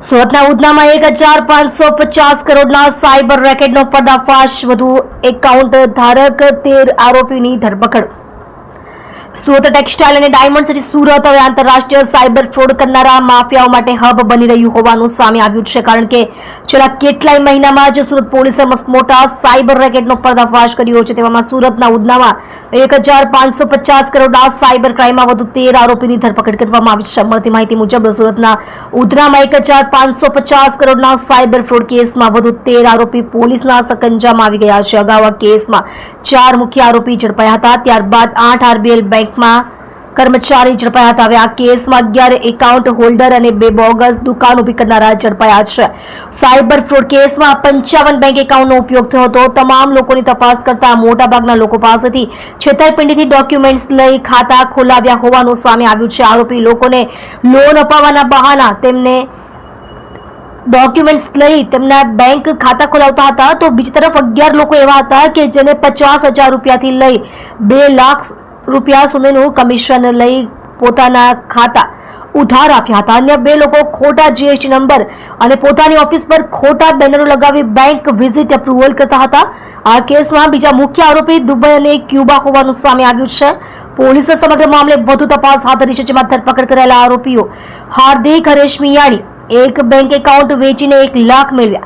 સુરતના ઉધનામાં 1550 કરોડના સાયબર રેકેટનો પર્દાફાશ, વધુ એકાઉન્ટ ધારક 13 આરોપીની ધરપકડ। સુરત ટેક્સટાઇલ અને ડાયમંડ સિટી સુરત હવે આંતરરાષ્ટ્રીય સાયબર ફ્રોડ કરનારા માફિયાઓ માટે હબ બની રહ્યું હોવાનું સામે આવ્યું છે, કારણ કે છેલ્લા કેટલાય મહિનામાં જ સુરત પોલીસે મોટા સાયબર રેકેટનો પર્દાફાશ કર્યો છે। તેવામાં સુરતના ઉધનામાં 1550 કરોડના સાયબર ક્રાઇમમાં વધુ 13 આરોપીની ધરપકડ કરવામાં આવી છે। મળતી માહિતી મુજબ સુરતના ઉધનામાં 1550 કરોડના સાયબર ફ્રોડ કેસમાં વધુ 13 આરોપી પોલીસના સકંજામાં આવી ગયા છે। અગાઉ આ કેસમાં 4 મુખ્ય આરોપી ઝડપાયા હતા, ત્યારબાદ 8 આરબીએલ બેંકમાં કર્મચારી ઝડપાયા હતા। હવે આ કેસમાં 11 એકાઉન્ટ હોલ્ડર અને 2 બોગસ દુકાન ઉભી કરનારા ઝડપાયા છે। સાયબર ફ્રોડ કેસમાં 55 બેંક એકાઉન્ટનો ઉપયોગ થયો હતો। તમામ લોકોની તપાસ કરતા મોટાભાગના લોકો પાસેથી છેતરપિંડીથી ડોક્યુમેન્ટ્સ લઈ ખાતા ખોલાવ્યા હોવાનું સામે આવ્યું છે। આરોપી લોકોને લોન અપાવવાના બહાના તેમને ડોક્યુમેન્ટ્સ લઈ તેમના બેંક ખાતા ખોલાવતા હતા, તો બીજી તરફ 11 લોકો એવા હતા કે જેને 50,000 રૂપિયાથી લઈ 2 લાખ રૂપિયા સુધીનું કમિશન લઈ પોતાના ખાતા ઉધાર આપ્યા હતા। અન્ય 2 લોકો ખોટા જીએસટી નંબર અને પોતાની ઓફિસ પર ખોટા બેનરો લગાવી બેંક વિઝિટ અપ્રુવલ કરતા હતા। આ કેસમાં બીજા મુખ્ય આરોપી દુબઈ અને ક્યુબા હોવાનું સામે આવ્યું છે। પોલીસે સમગ્ર મામલે વધુ તપાસ હાથ ધરી છે, જેમાં ધરપકડ કરાયેલા આરોપીઓ હાર્દિક હરેશ મિયાણી એક બેંક એકાઉન્ટ વેચીને 1 લાખ મેળવ્યા,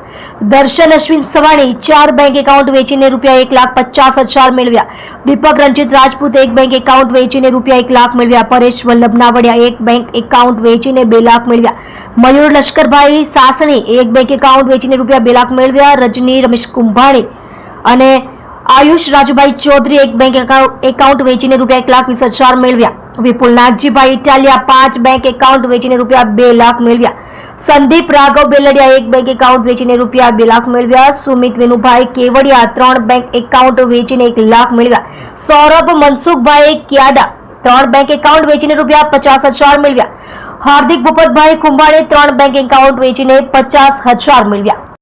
દર્શન અશ્વિન સવાણી 4 બેંક એકાઉન્ટ વેચીને રૂપિયા 1,50,000 મેળવ્યા, દીપક રંજીત રાજપૂત એક બેંક એકાઉન્ટ વેચીને રૂપિયા 1 લાખ મેળવ્યા, પરેશ વલ્લભ નાવડિયા એક બેંક એકાઉન્ટ વેચીને 2 લાખ મેળવ્યા, મયુર લશ્કરભાઈ સાસણી એક બેંક એકાઉન્ટ વેચીને રૂપિયા 2 લાખ મેળવ્યા, રજની રમેશ કુંભાણી અને આયુષ રાજુભાઈ ચૌધરી એક બેંક એકાઉન્ટ વેચીને રૂપિયા 1,20,000 મેળવ્યા, વિપુલ નાગજીભાઈ ઇટાલિયા 5 બેંક એકાઉન્ટ વેચીને રૂપિયા 2 લાખ મેળવ્યા, સંદીપ રાઘવ બેલડિયા એક બેંક એકાઉન્ટ વેચીને રૂપિયા 2 લાખ મેળવ્યા, સુમિત વિનુભાઈ કેવડિયા 3 બેંક એકાઉન્ટ વેચીને 1 લાખ મેળવ્યા, સૌરભ મનસુખભાઈ ક્યાડા 3 બેંક એકાઉન્ટ વેચીને રૂપિયા 50,000 મેળવ્યા, હાર્દિક ભૂપતભાઈ કુંભાણી 3 બેંક એકાઉન્ટ વેચીને 50,000 મેળવ્યા।